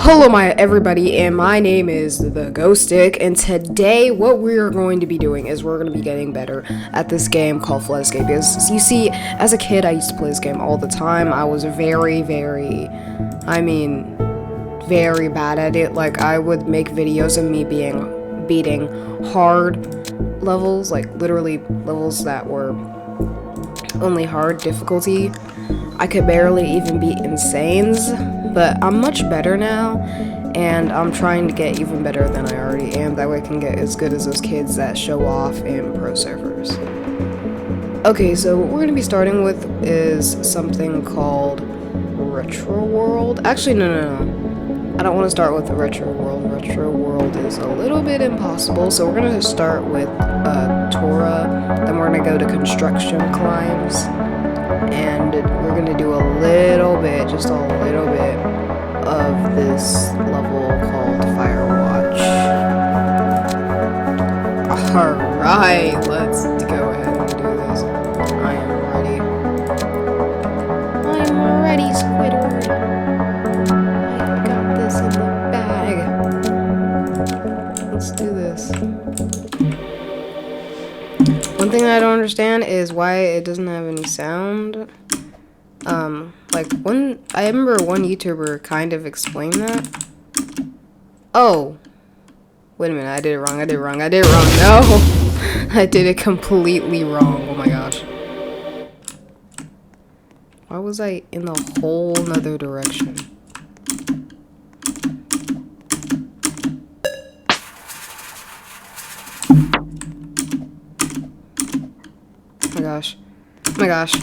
Hello everybody, and my name is the Ghost Stick, and today what we're going to be doing is we're going to be getting better at this game called Flood Escape. Because you see, as a kid I used to play this game all the time. I was very bad at it. Like, I would make videos of me beating hard levels, like literally levels that were only hard difficulty. I could barely even beat Insanes, but I'm much better now, and I'm trying to get even better than I already am. That way I can get as good as those kids that show off in pro servers. Okay, so what we're going to be starting with is something called Retro World. Actually, no. I don't want to start with the Retro World. Retro World is a little bit impossible, so we're going to start with Tora, then we're going to go to Construction Climbs, and we're going to do a little bit, just a little bit, of this level called Firewatch. Alright, let's go ahead and do this. I am ready. I'm ready, Squidward. I got this in the bag. Let's do this. One thing I don't understand is why it doesn't have any sound. I remember one YouTuber kind of explained that. Oh. Wait a minute, I did it wrong. No! I did it completely wrong. Oh my gosh. Why was I in the whole nother direction? Oh my gosh.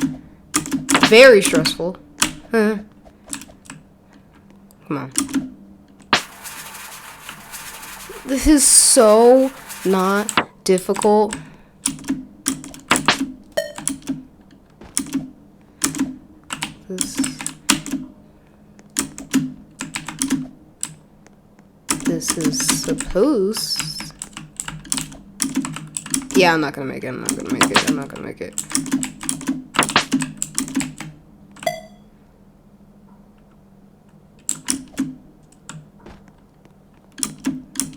Very stressful. Come on. This is so not difficult. This is supposed... Yeah, I'm not gonna make it.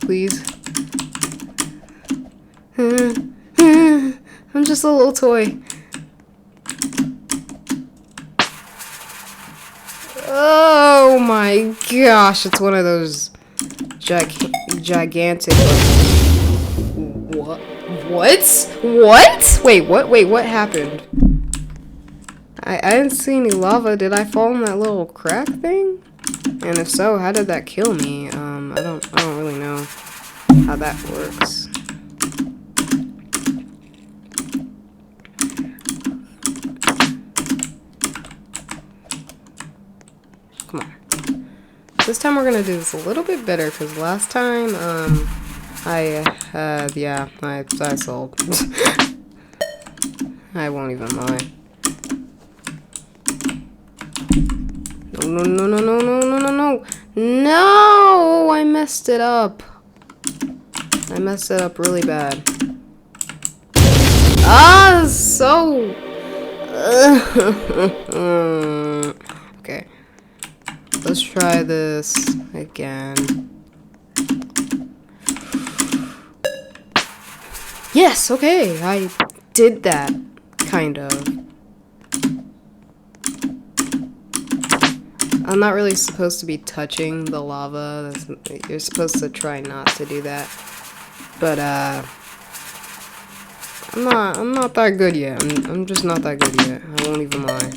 Please. I'm just a little toy. Oh my gosh, it's one of those gigantic... What? Wait, what happened? I didn't see any lava. Did I fall in that little crack thing? And if so, how did that kill me? I don't really know how that works. Come on. This time we're gonna do this a little bit better, because last time, I sold. I won't even lie. No. No! I messed it up. I messed it up really bad. Ah, so... Okay. Let's try this again. Yes, okay. I did that. Kind of. I'm not really supposed to be touching the lava. You're supposed to try not to do that. But, I'm not that good yet. I'm just not that good yet. I won't even lie.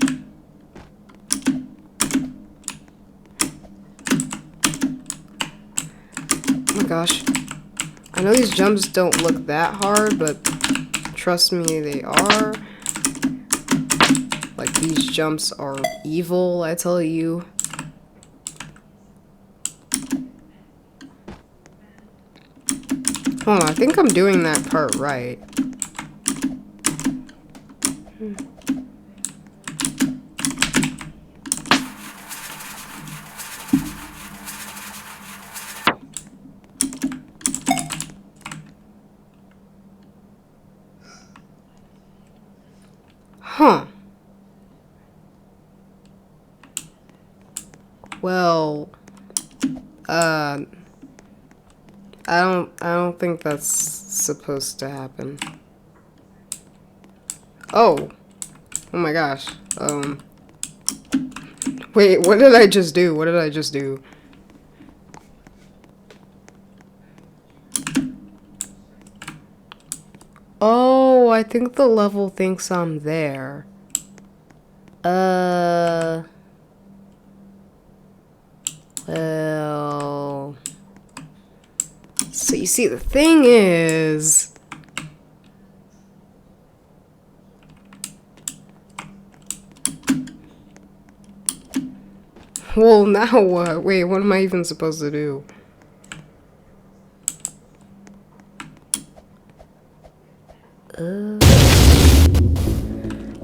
Oh my gosh. I know these jumps don't look that hard, but trust me, they are. Like, these jumps are evil, I tell you. Hold on, I think I'm doing that part right. Huh. Well, I don't think that's supposed to happen. Oh. Oh my gosh. Wait, what did I just do? What did I just do? Oh, I think the level thinks I'm there. Well... So you see, the thing is... Well, now what? Wait, what am I even supposed to do?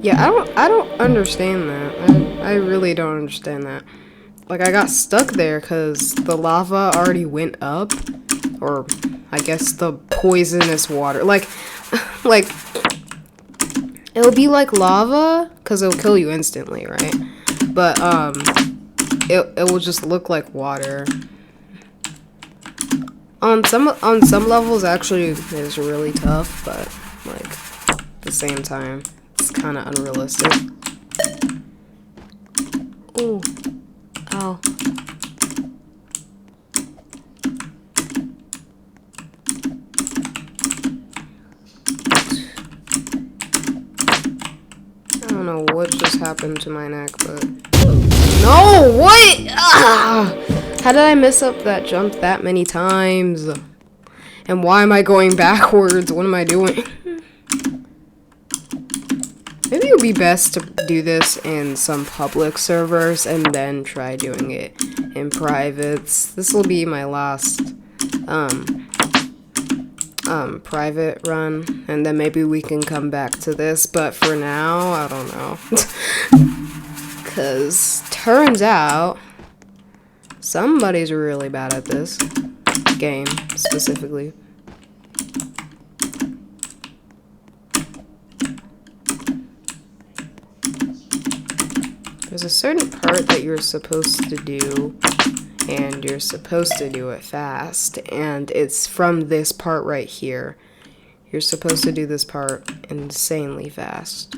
Yeah, I don't understand that. I really don't understand that. Like, I got stuck there because the lava already went up. Or, I guess the poisonous water. Like, it'll be like lava because it'll kill you instantly, right? But, it will just look like water. On some levels, actually, it's really tough, but, like, at the same time, it's kind of unrealistic. Ooh. Ow. I don't know what just happened to my neck, but... No! What? Ah! How did I mess up that jump that many times? And why am I going backwards? What am I doing? Maybe it would be best to do this in some public servers and then try doing it in privates. This will be my last private run, and then maybe we can come back to this, but for now, I don't know. 'Cause turns out somebody's really bad at this game specifically. There's a certain part that you're supposed to do, and you're supposed to do it fast, and it's from this part right here. You're supposed to do this part insanely fast.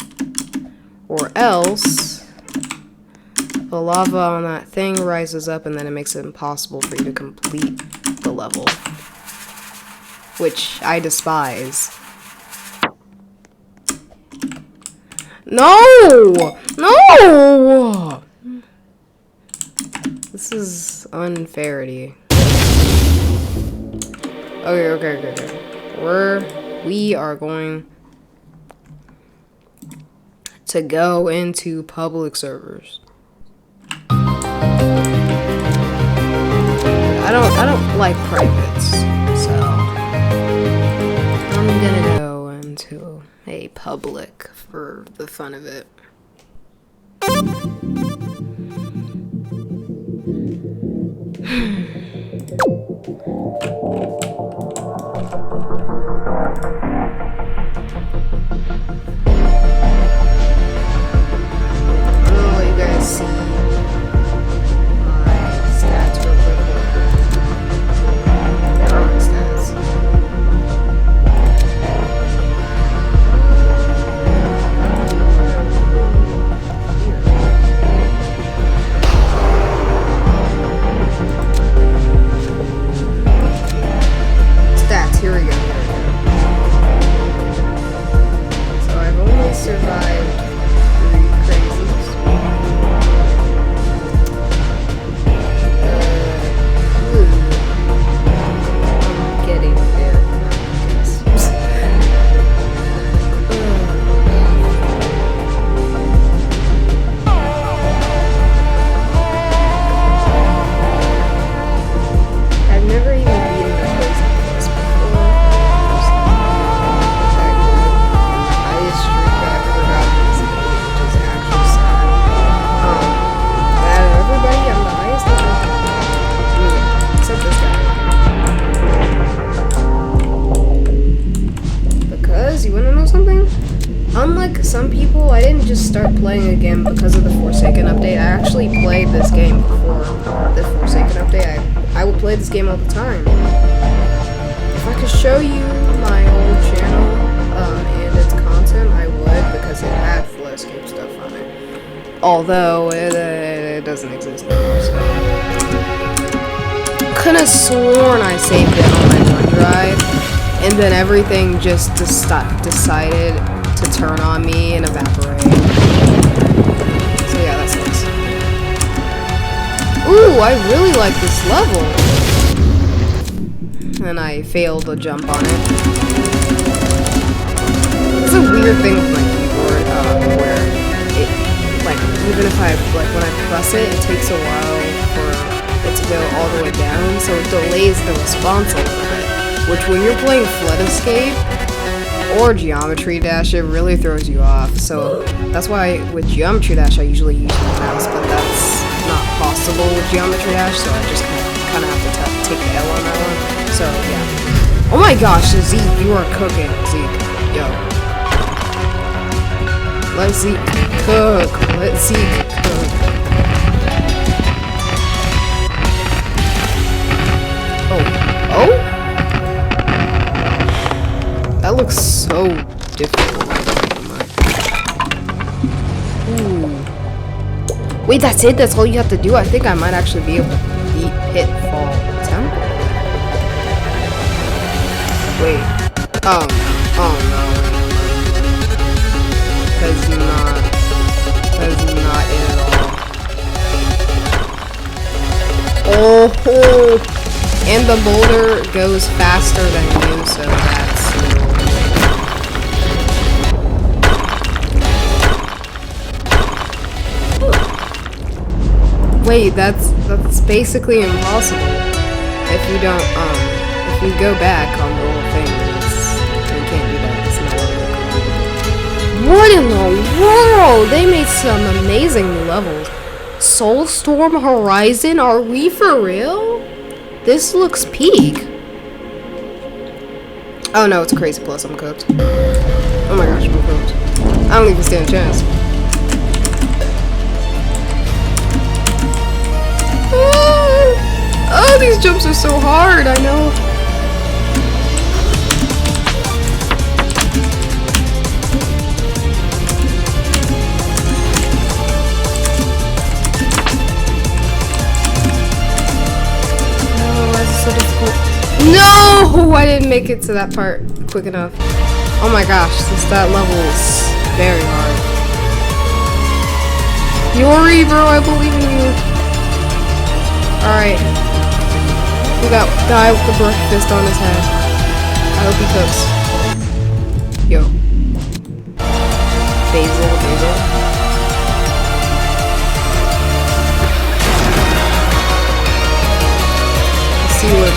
Or else, the lava on that thing rises up, and then it makes it impossible for you to complete the level. Which I despise. No! No! This is unfairity. Okay. We are going to go into public servers. I don't like privates, so I'm gonna go into a public for the fun of it. Oh, you guys see my stats real quick. There are my stats. Stats, here we go. So I've only survived 3 crazies. I'm getting there, I guess. I've never even beaten a crazy place before. Highest streak I ever got is 8, which is actually sad. Out of everybody, I'm the highest ever. I mean, except this guy. Because, you wanna know something? Unlike some people, I didn't just start playing again because of the Forsaken update. I actually played this game before the Forsaken update. I I would play this game all the time. If I could show you my old channel and its content, I would, because it had Flowscape stuff on it. Although it doesn't exist now, so. Could have sworn I saved it on my OneDrive, and then everything just decided to turn on me and evaporate. So yeah, that sucks. Ooh, I really like this level. And I failed to jump on it. It's a weird thing with my keyboard, where it, like, even if I, like, when I press it, it takes a while for it to go all the way down, so it delays the response a little bit. Which, when you're playing Flood Escape or Geometry Dash, it really throws you off. So that's why with Geometry Dash, I usually use the mouse, but that's not possible with Geometry Dash, so I just kind of have to take the L on that one. So yeah. Oh my gosh, Zeke, you are cooking, Zeke. Yo. Let Zeke cook. Let Zeke cook. Oh? That looks so difficult. Ooh. Wait, that's it? That's all you have to do? I think I might actually be able to beat Pitfall Temple. Wait. Oh no. That's not it at all. Oh! And the boulder goes faster than you, so that's Wait, that's basically impossible. If you don't, if you go back on the whole thing, you can't do that. It's not working. What in the world? They made some amazing levels. Soulstorm Horizon? Are we for real? This looks peak. Oh no, it's Crazy Plus. I'm cooked. Oh my gosh, I'm cooked. I don't even stand a chance. Oh, these jumps are so hard, I know. Oh, why is it so difficult? No! I didn't make it to that part quick enough. Oh my gosh, that level is very hard. Yori, bro, I believe in you. Alright. We got guy with the breakfast on his head. I hope he cooks. Yo. Basil. Let's see what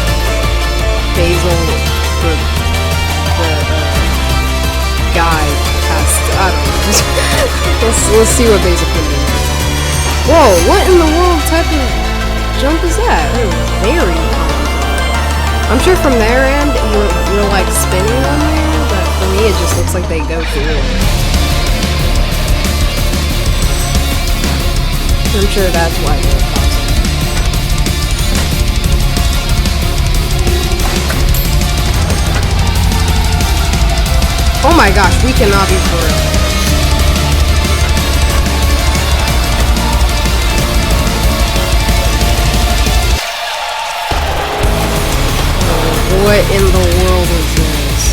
Basil, the guy, has to, I don't know. let's see what Basil can do. Whoa, what in the world type of jump is that? That is very common. I'm sure from their end, you're like spinning on there, but for me, it just looks like they go through it. I'm sure that's why they're possible. Oh my gosh, we cannot be for real. What in the world is this?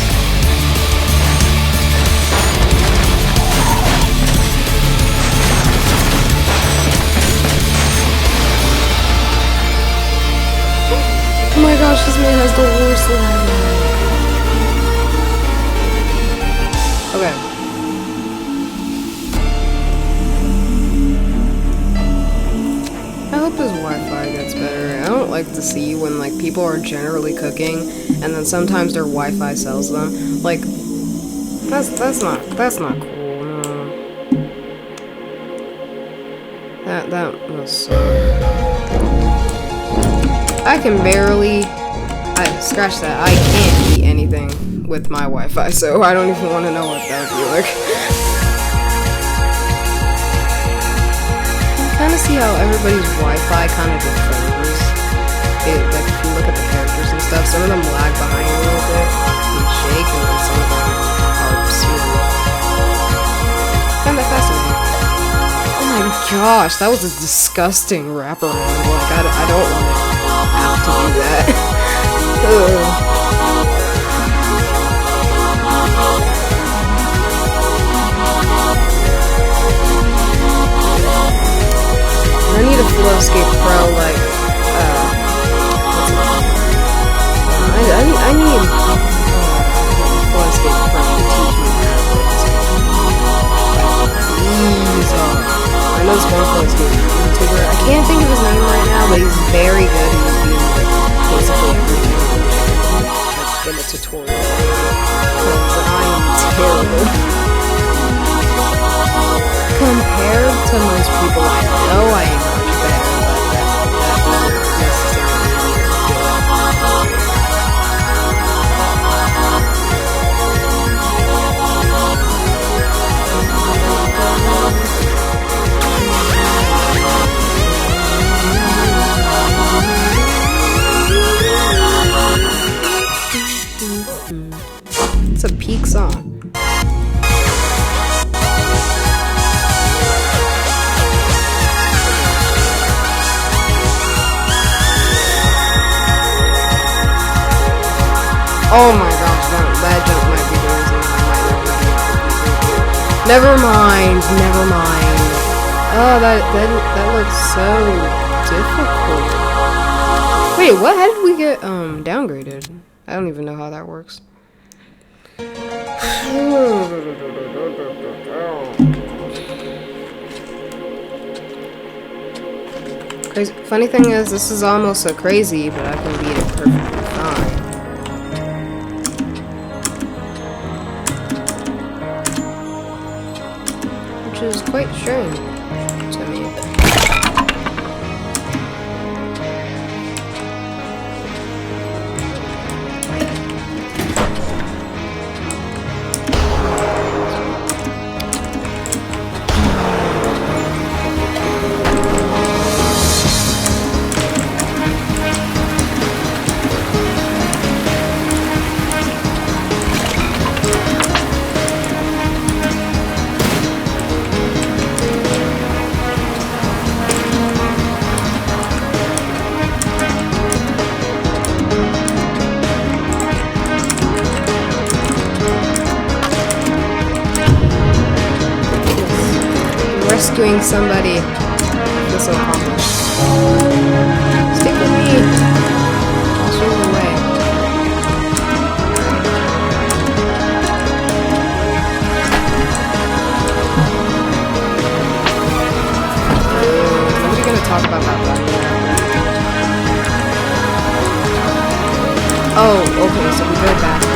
Oh my gosh, this man has the worst lag. Okay. I hope his Wi-Fi gets better. I don't like to see when like people are generally cooking and then sometimes their Wi-Fi sells them. Like that's not cool. No. That was I can barely scratch that. I can't eat anything with my Wi-Fi, so I don't even want to know what that would be like. Kind of see how everybody's Wi-Fi kind of differs. Like stuff. Some of them lag behind a little bit and shake, and then some of them are smooth. I find that fascinating. Oh my gosh, that was a disgusting wraparound. Like, I don't want to have to do that. Ugh. I need a Flowscape Pro, like, I need Flowscape Pro to teach me how to please, I know this one Flowscape YouTuber, I can't think of his name right now, but he's very good, he's doing, like, basically everything, like, in a tutorial, because I am terrible. Compared to most people I know, I am much better, but that doesn't necessarily mean I'm good. It's a peak song. Oh my gosh, that jump might be the reason I might never be able to do. Never mind. Oh, that looks so difficult. Wait, what? How did we get downgraded? I don't even know how that works. Crazy. Funny thing is, this is almost so crazy, but I can beat it perfectly fine. Which is quite strange to me. Rescuing somebody. This will accomplish. Stick with me. I'll show you the way. What are you gonna talk about that? Oh, okay, so we go back here.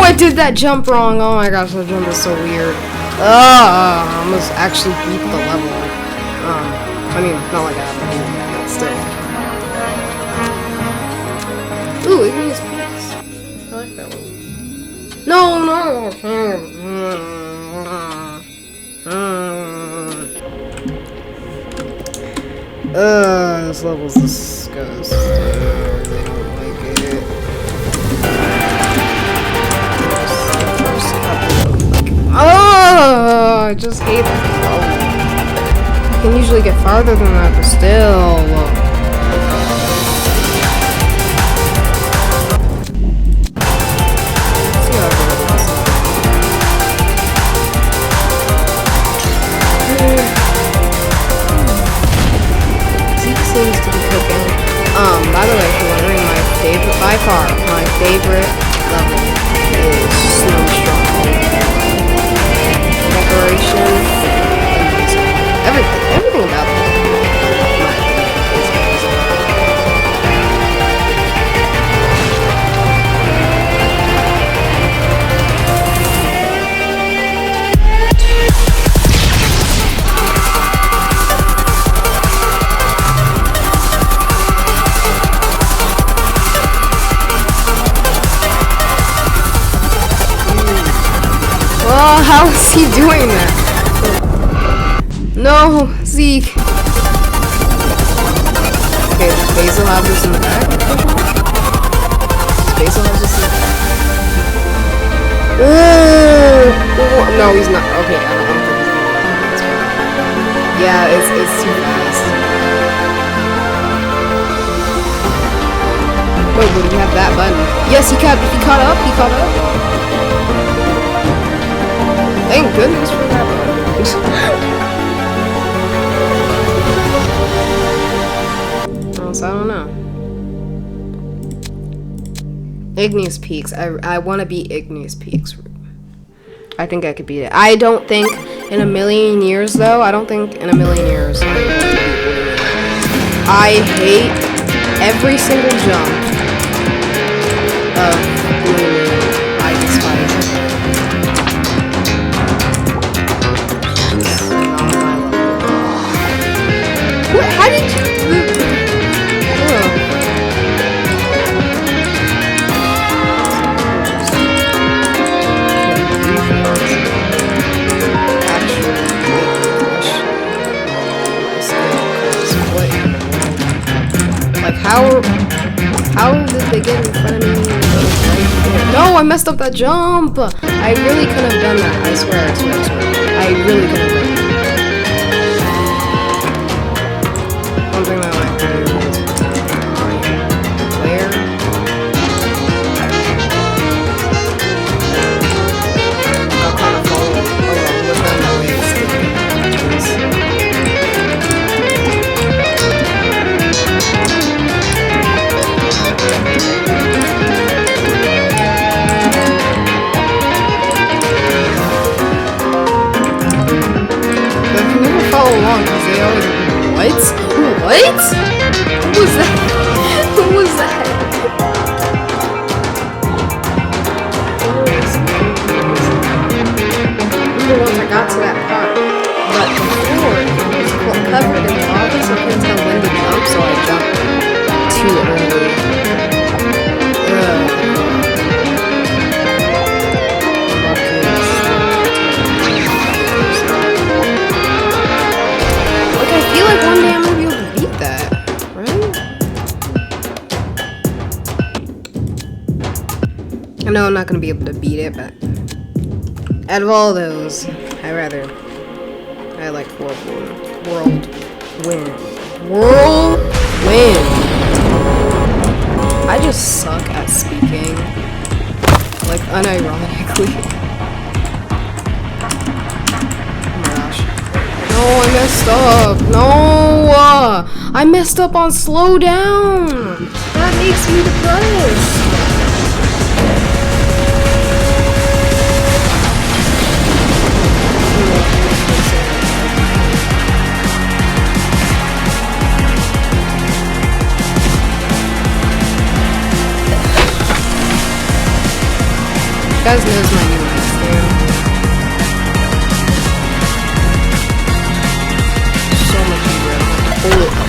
I did that jump wrong. Oh my gosh, that jump is so weird. I almost actually beat the level. I mean, not like that, but still. Ooh, it can use peaks. I like that one. No. This level's disgusting. I don't like it. Oh, I just hate that. I can usually get farther than that, but still. See how I do this. Zeke seems to be cooking. By the way, if you're wondering, my favorite, by far, my favorite level is Snowstorm. Decoration, everything about it. Oh, how is he doing that? No, Zeke. Okay, does Basil have this in the back? Does Basil have this in the back? Oh, no, he's not. Okay, I don't think he's gonna do that. Yeah, it's too fast. Wait, but we have that button. Yes, he caught up. He caught up. Thank goodness for that button. So I don't know. Igneous Peaks. I want to be Igneous Peaks. I think I could beat it. I don't think in a million years, though. I don't think in a million years. I hate every single jump of Blue. I despise it. Just not my level. What? How did you? How did they get in front of me? No, I messed up that jump! I really couldn't have done that. I swear. I really couldn't have done that. One thing that I like to do is player. I'll kind of follow along with them that way it's skipping. Follow along because they always what? What? Who was that? Who was that? Remember once I got to that part, but before it was covered in lava, so I couldn't tell when to jump, so I jumped too early. I feel like one day I'm gonna be able to beat that, right? I know I'm not gonna be able to beat it, but out of all those, I like Whirlwind. I just suck at speaking, like unironically. Oh, I messed up. No! I messed up on slow down. That makes me depressed. You guys knows my new last name. Pull it up.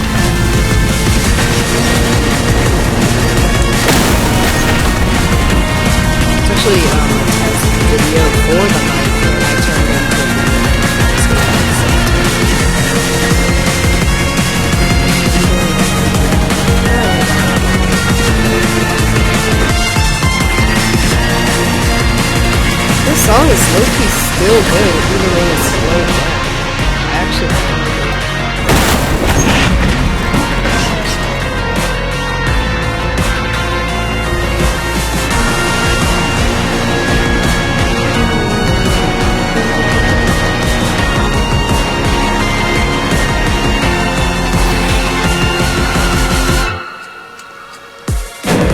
It's actually a video for the night where I turned into this song is low-key still good, even though it's slowed down. I actually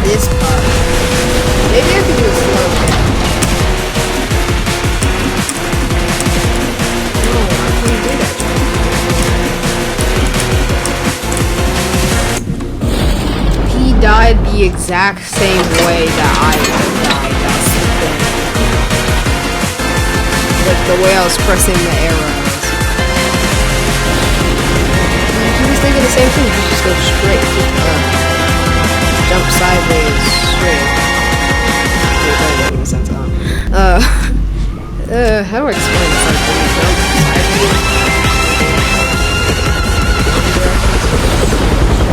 this part. Maybe I could do a slow down. No, I couldn't do that. He died the exact same way that I died. That's the thing. Like the way I was pressing the arrows. He was thinking the same thing. He just go straight. Jump sideways, straight. Wait, that doesn't make sense at all. how do I explain this? Like,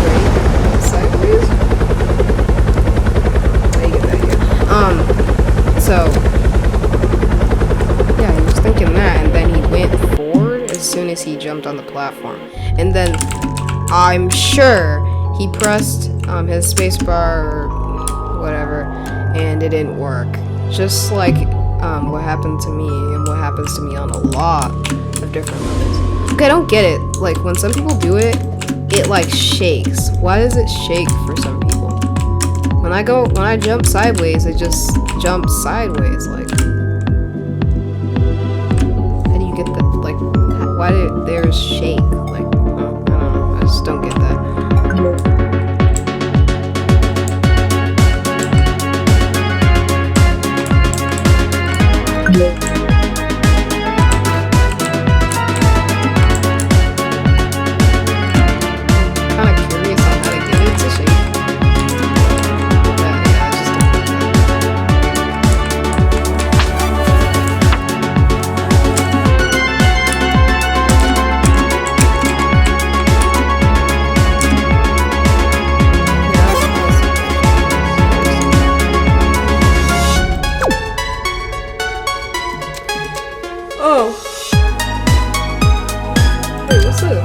when you jump sideways, I get that, yeah. So, yeah, he was thinking that, and then he went forward as soon as he jumped on the platform. And then, I'm sure he pressed his spacebar or whatever, and it didn't work. Just like what happened to me, and what happens to me on a lot of different levels. Okay, I don't get it. Like, when some people do it, it like shakes. Why does it shake for some people? When I jump sideways, it just jumps sideways. Like, how do you get that? Like, why did theirs shake? Like, I don't know. I just don't get that. Oh. Wait, what's this?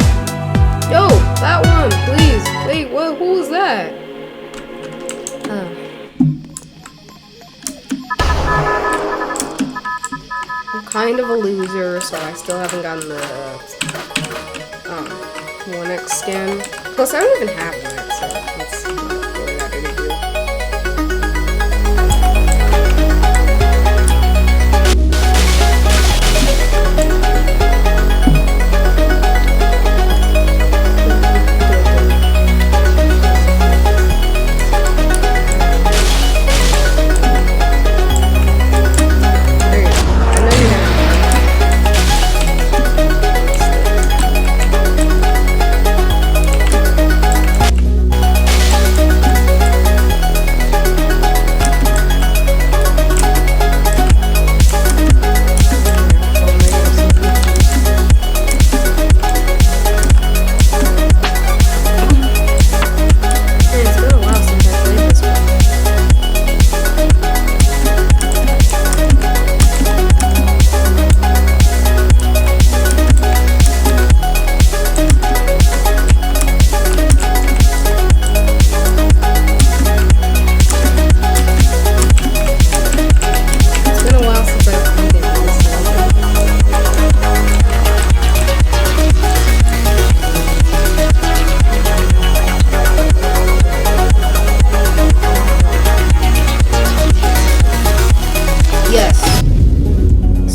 Yo, that one, please. Wait, what? Who was that? I'm kind of a loser, so I still haven't gotten the 1x skin. Plus, I don't even have 1x, so it's not really that big a deal.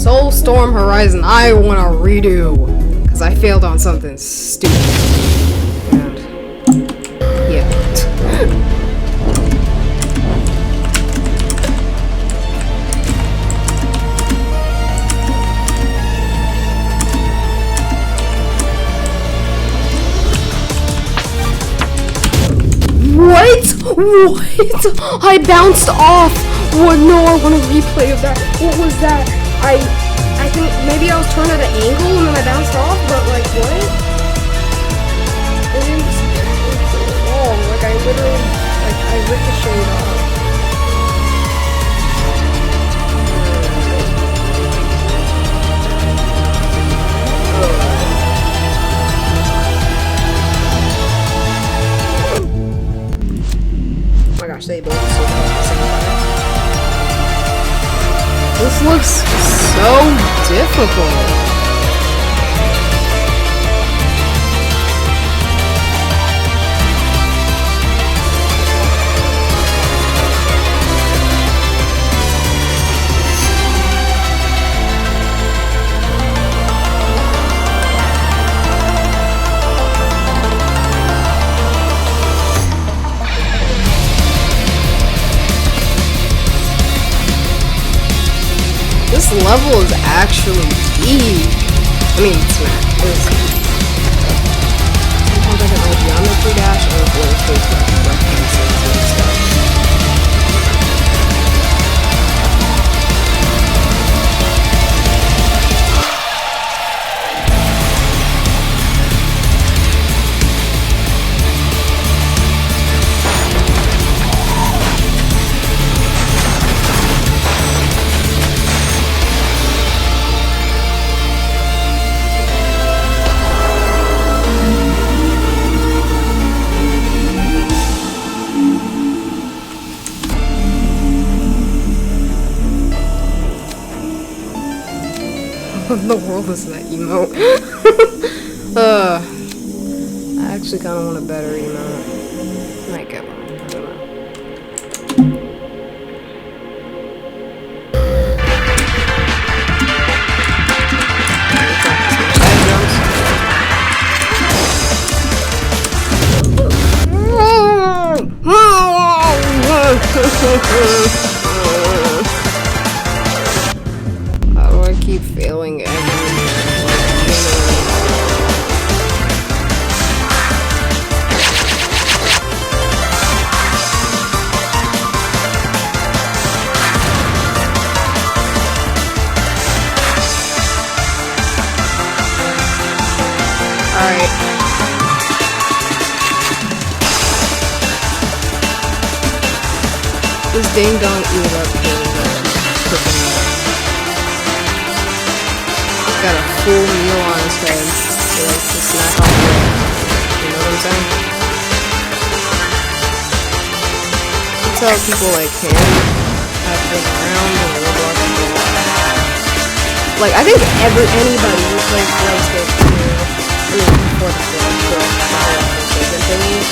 Soulstorm Horizon, I want to redo, because I failed on something stupid. And, yeah. What? I bounced off! What? No, I want a replay of that. What was that? I think maybe I was turned at an angle and then I bounced off, but like, what? It didn't so wrong. Like, I literally, like, I ricocheted off. Oh my gosh, they both are so close at the same time. This looks so difficult. This level is actually deep. I mean, it's not. Sometimes I can like geometry dash or blow face references and stuff. What in the world is that emote? I actually kind of want a better emote. Might get one. I don't know. How do I keep failing Alright. This ding dong eat up here is actually cooking me. He's got a full meal on his head. He likes to snack off of it. You know what I'm saying? That's how people like him have been around in Roblox. Like, I think anybody who plays Playstation, before the Playstation thingy,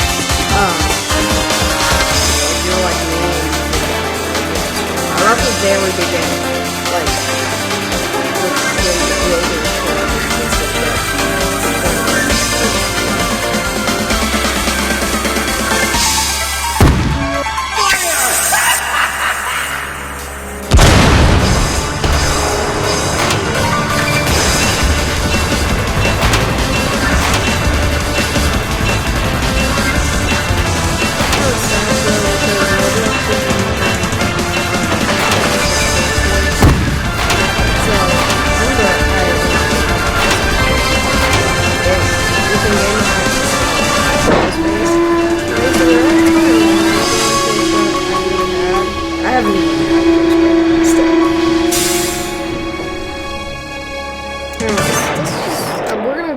you're like me. I remember the very beginning, like,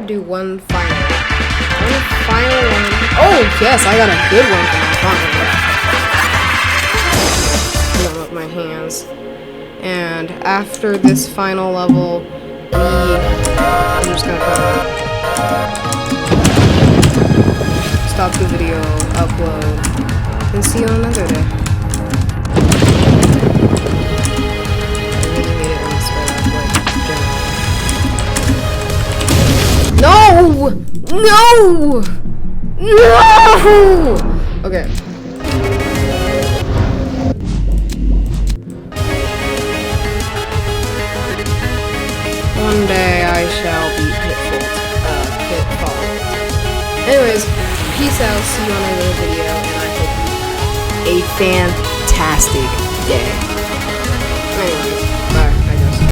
do one final one. Oh yes, I got a good one for my final. Warm up my hands. And after this final level, I'm just gonna stop the video, upload, and see you on another day. No! No! No! Okay. One day I shall be Pitfall. Anyways, peace out. See you on another video, and I hope you have a fantastic day. Anyways.